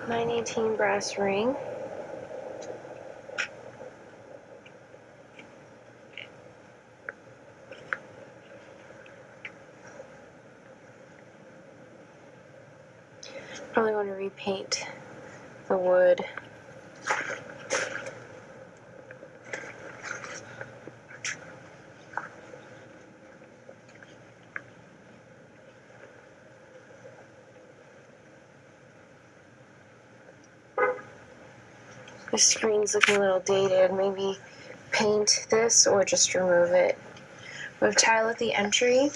918 brass ring. Probably want to repaint the wood. The screen's looking a little dated. Maybe paint this or just remove it. We have tile at the entry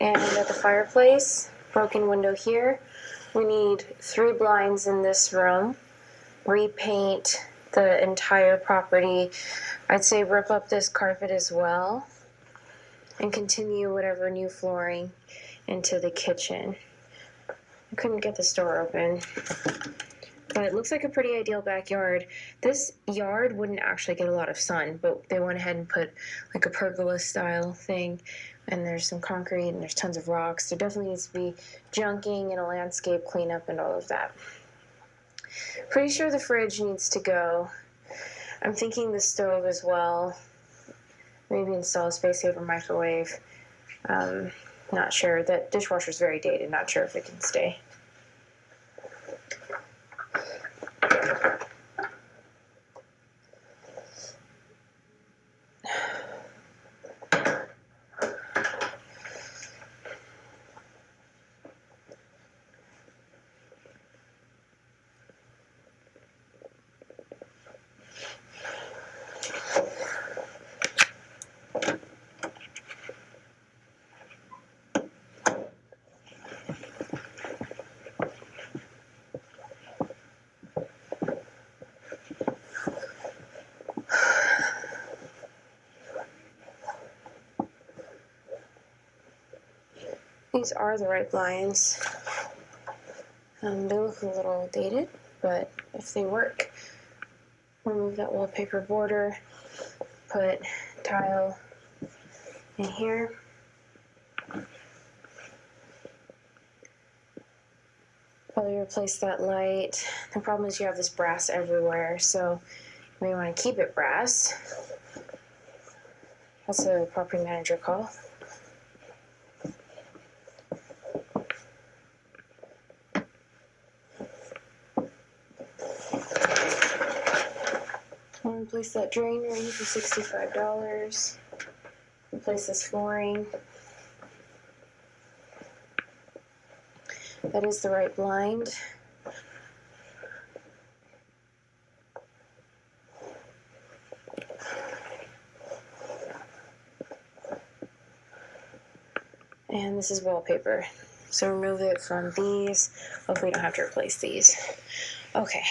and at the fireplace. Broken window here. We need 3 blinds in this room. Repaint the entire property. I'd say rip up this carpet as well. And continue whatever new flooring into the kitchen. I couldn't get this door open. But it looks like a pretty ideal backyard. This yard wouldn't actually get a lot of sun, but they went ahead and put like a pergola style thing, and there's some concrete and there's tons of rocks. There definitely needs to be junking and a landscape cleanup and all of that. Pretty sure the fridge needs to go. I'm thinking the stove as well. Maybe install a space saver microwave. Not sure. That dishwasher's very dated. Not sure if it can stay. These are the right blinds. They look a little dated, but if they work, remove that wallpaper border, put tile in here. Probably replace that light. The problem is you have this brass everywhere, so you may want to keep it brass. That's a property manager call. I'll replace that drain ring for $65. Replace this flooring. That is the right blind. And this is wallpaper. So remove it from these. Hopefully we don't have to replace these. Okay.